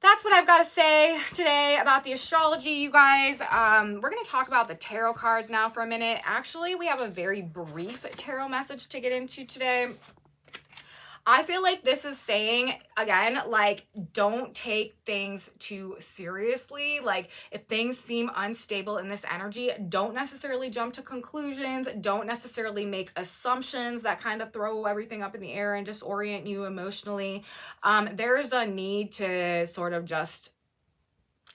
that's what I've got to say today about the astrology, you guys. We're going to talk about the tarot cards now for a minute. Actually, we have a very brief tarot message to get into today. I feel like this is saying, again, like, don't take things too seriously. Like, if things seem unstable in this energy, don't necessarily jump to conclusions. Don't necessarily make assumptions that kind of throw everything up in the air and disorient you emotionally. There's a need to sort of just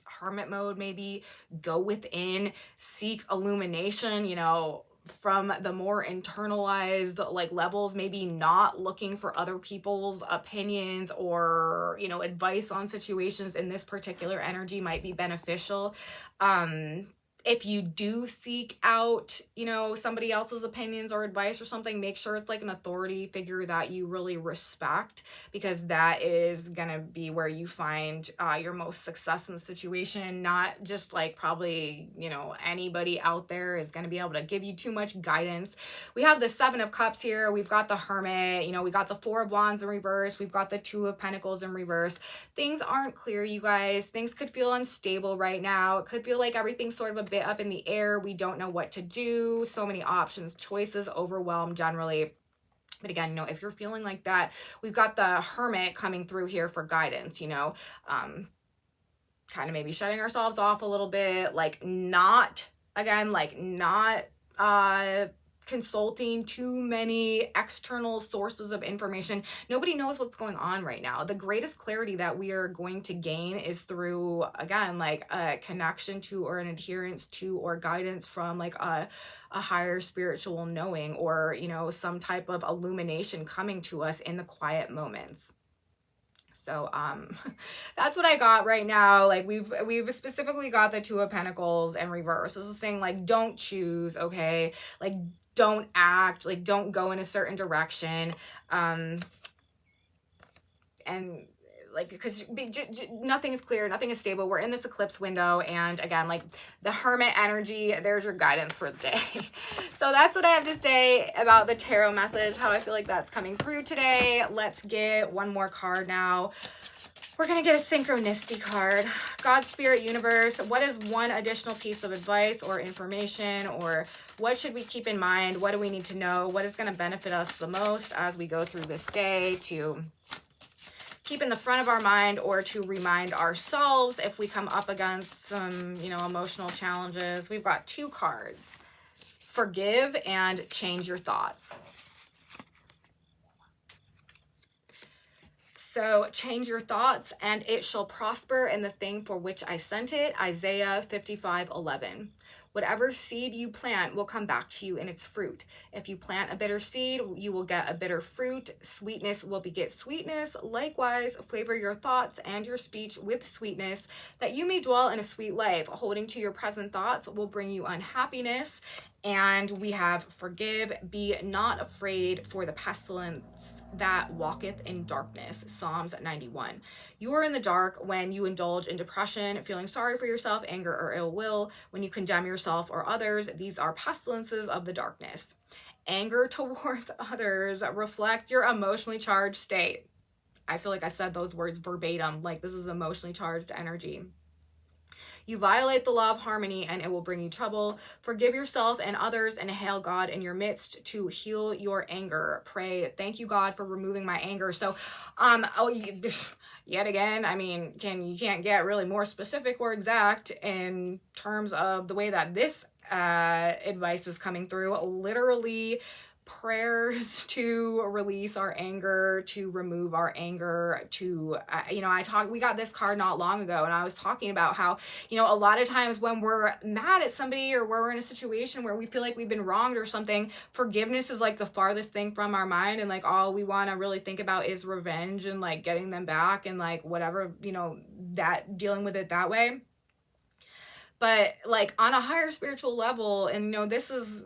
hermit mode, maybe go within, seek illumination, you know, from the more internalized like levels, maybe not looking for other people's opinions or, you know, advice on situations in this particular energy might be beneficial. If you do seek out, you know, somebody else's opinions or advice or something, make sure it's like an authority figure that you really respect, because that is gonna be where you find your most success in the situation. Not just like probably, you know, anybody out there is gonna be able to give you too much guidance. We have the Seven of Cups here. We've got the Hermit, you know, we got the Four of Wands in reverse. We've got the Two of Pentacles in reverse. Things aren't clear, you guys. Things could feel unstable right now. It could feel like everything's sort of a bit up in the air. We don't know what to do. So many options, choices, overwhelmed generally. But again, if you're feeling like that, we've got the Hermit coming through here for guidance, kind of maybe shutting ourselves off a little bit, like not consulting too many external sources of information. Nobody knows what's going on right now. The greatest clarity that we are going to gain is through, again, like a connection to or an adherence to or guidance from like a higher spiritual knowing, or some type of illumination coming to us in the quiet moments. So that's what I got right now. Like we've specifically got the Two of Pentacles in reverse. This is saying like don't choose, okay? Like don't act, like don't go in a certain direction. And like, because nothing is clear, nothing is stable. We're in this eclipse window, and again, like the Hermit energy, there's your guidance for the day. So that's what I have to say about the tarot message, how I feel like that's coming through today. Let's get one more card now. We're going to get a synchronicity card. God, Spirit, Universe, what is one additional piece of advice or information, or what should we keep in mind? What do we need to know? What is going to benefit us the most as we go through this day to keep in the front of our mind, or to remind ourselves if we come up against some, emotional challenges? We've got two cards: forgive and change your thoughts. So change your thoughts and it shall prosper in the thing for which I sent it. Isaiah 55:11. Whatever seed you plant will come back to you in its fruit. If you plant a bitter seed, you will get a bitter fruit. Sweetness will beget sweetness. Likewise, flavor your thoughts and your speech with sweetness, that you may dwell in a sweet life. Holding to your present thoughts will bring you unhappiness. And we have forgive, be not afraid for the pestilence that walketh in darkness. Psalms 91. You are in the dark when you indulge in depression, feeling sorry for yourself, anger, or ill will, when you condemn yourself or others. These are pestilences of the darkness. Anger towards others reflects your emotionally charged state. I feel like I said those words verbatim, like this is emotionally charged energy. You violate the law of harmony and it will bring you trouble. Forgive yourself and others and hail God in your midst to heal your anger. Pray, thank you, God, for removing my anger. So, yet again, I mean, you can't get really more specific or exact in terms of the way that this advice is coming through. Literally, prayers to release our anger, to remove our anger, to we got this card not long ago, and I was talking about how a lot of times when we're mad at somebody, or where we're in a situation where we feel like we've been wronged or something, forgiveness is like the farthest thing from our mind, and like all we want to really think about is revenge and like getting them back and like whatever, that dealing with it that way. But like on a higher spiritual level, and this is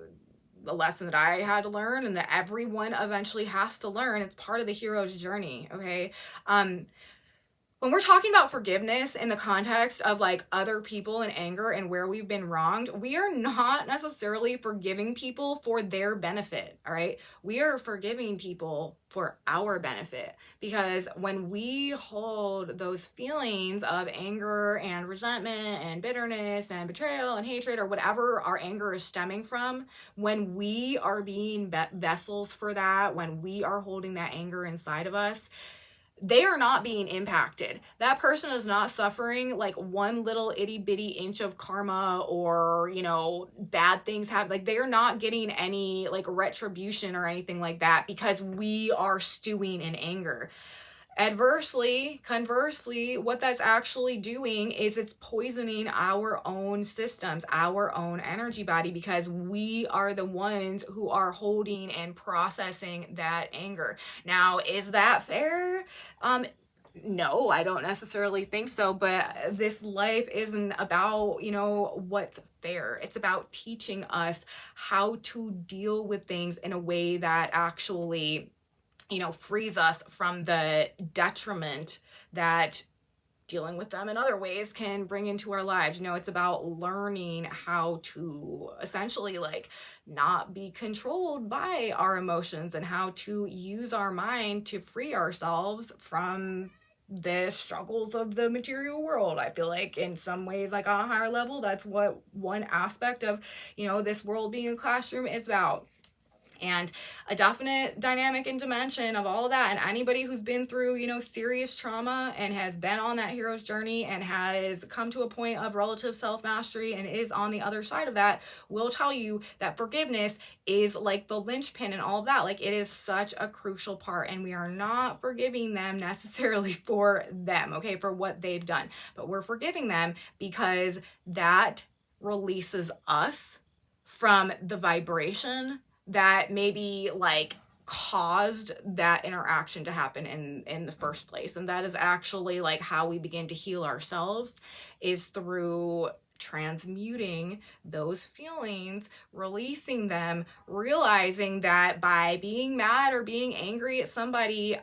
the lesson that I had to learn, and that everyone eventually has to learn. It's part of the hero's journey, okay? When we're talking about forgiveness in the context of like other people and anger and where we've been wronged, we are not necessarily forgiving people for their benefit, all right? We are forgiving people for our benefit, because when we hold those feelings of anger and resentment and bitterness and betrayal and hatred, or whatever our anger is stemming from, when we are being vessels for that, when we are holding that anger inside of us, they are not being impacted. That person is not suffering like one little itty bitty inch of karma, or bad things happen. Like they are not getting any like retribution or anything like that, because we are stewing in anger. Conversely, what that's actually doing is it's poisoning our own systems, our own energy body, because we are the ones who are holding and processing that anger. Now, is that fair? No, I don't necessarily think so, but this life isn't about, what's fair. It's about teaching us how to deal with things in a way that actually frees us from the detriment that dealing with them in other ways can bring into our lives. It's about learning how to essentially like not be controlled by our emotions, and how to use our mind to free ourselves from the struggles of the material world. I feel like in some ways, like on a higher level, that's what one aspect of, you know, this world being a classroom is about. And a definite dynamic and dimension of all of that. And anybody who's been through, you know, serious trauma and has been on that hero's journey and has come to a point of relative self-mastery and is on the other side of that will tell you that forgiveness is like the linchpin and all of that. Like, it is such a crucial part, and we are not forgiving them necessarily for them, okay, for what they've done, but we're forgiving them because that releases us from the vibration that maybe like caused that interaction to happen in the first place. And that is actually like how we begin to heal ourselves, is through transmuting those feelings, releasing them, realizing that by being mad or being angry at somebody,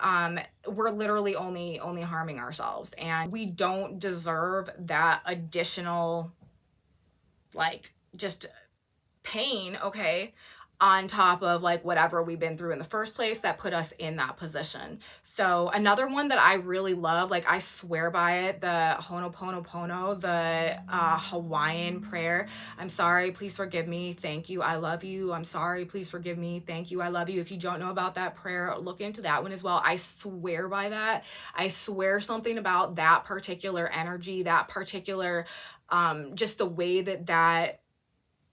we're literally only harming ourselves, and we don't deserve that additional like just pain, okay, on top of like whatever we've been through in the first place that put us in that position. So another one that I really love, like I swear by it, the Ho'oponopono, the Hawaiian prayer. I'm sorry, please forgive me, thank you, I love you. I'm sorry, please forgive me, thank you, I love you. If you don't know about that prayer, look into that one as well. I swear by that. I swear something about that particular energy, that particular just the way that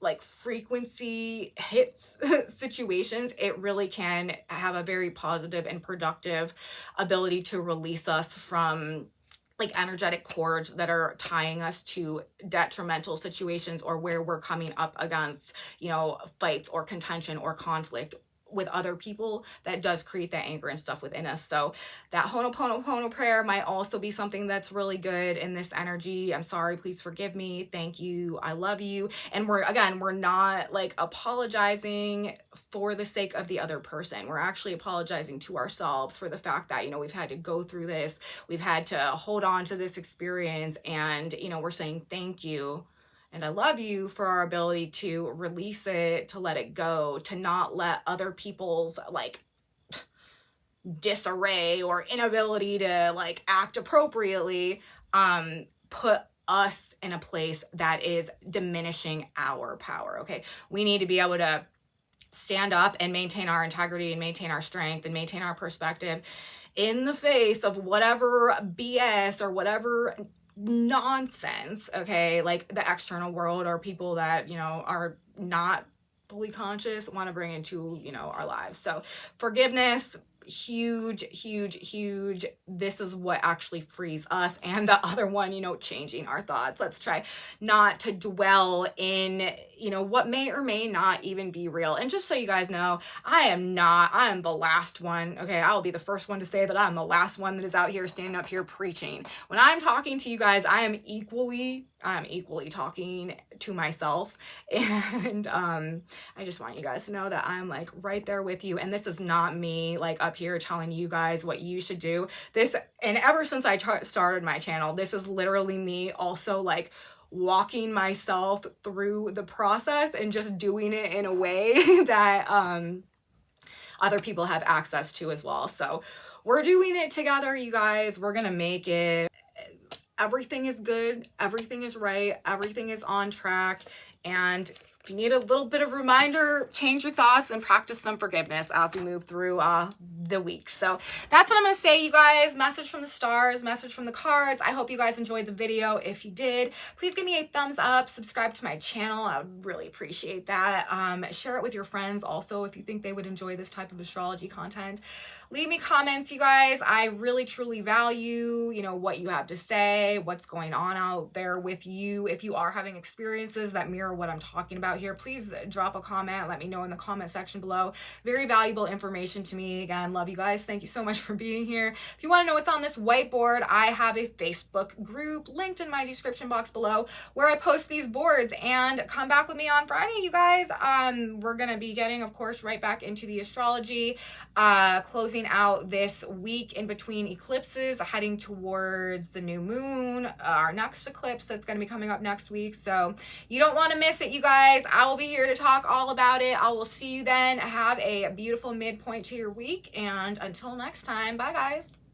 like frequency hits situations, it really can have a very positive and productive ability to release us from like energetic cords that are tying us to detrimental situations, or where we're coming up against, you know, fights or contention or conflict with other people that does create that anger and stuff within us. So that Ho'oponopono prayer might also be something that's really good in this energy. I'm sorry, please forgive me, thank you, I love you. And we're not like apologizing for the sake of the other person. We're actually apologizing to ourselves for the fact that, you know, we've had to go through this, we've had to hold on to this experience, and, you know, we're saying thank you and I love you for our ability to release it, to let it go, to not let other people's like disarray or inability to like act appropriately put us in a place that is diminishing our power. Okay, we need to be able to stand up and maintain our integrity and maintain our strength and maintain our perspective in the face of whatever BS or whatever nonsense, okay, like the external world or people that, you know, are not fully conscious want to bring into, you know, our lives. So forgiveness, huge. This is what actually frees us. And the other one, you know, changing our thoughts. Let's try not to dwell in, you know, what may or may not even be real. And just so you guys know, I am the last one, okay? I will be the first one to say that I'm the last one that is out here standing up here preaching. When I'm talking to you guys, I am equally talking to myself. And I just want you guys to know that I'm like right there with you. And this is not me like up here telling you guys what you should do. This, and ever since I started my channel, this is literally me also like walking myself through the process and just doing it in a way that other people have access to as well. So we're doing it together, you guys. We're gonna make it. Everything is good, everything is right, everything is on track. And if you need a little bit of reminder, change your thoughts and practice some forgiveness as we move through the week. So that's what I'm going to say, you guys. Message from the stars, message from the cards. I hope you guys enjoyed the video. If you did, please give me a thumbs up, subscribe to my channel. I would really appreciate that. Share it with your friends also if you think they would enjoy this type of astrology content. Leave me comments, you guys. I really truly value, you know, what you have to say, what's going on out there with you. If you are having experiences that mirror what I'm talking about here, please drop a comment. Let me know in the comment section below. Very valuable information to me. Again, love you guys. Thank you so much for being here. If you want to know what's on this whiteboard, I have a Facebook group linked in my description box below where I post these boards. And come back with me on Friday, you guys. We're going to be getting, of course, right back into the astrology, closing out this week in between eclipses, heading towards the new moon, our next eclipse that's going to be coming up next week. So you don't want to miss it, you guys. I will be here to talk all about it. I will see you then. Have a beautiful midpoint to your week, and until next time, bye guys.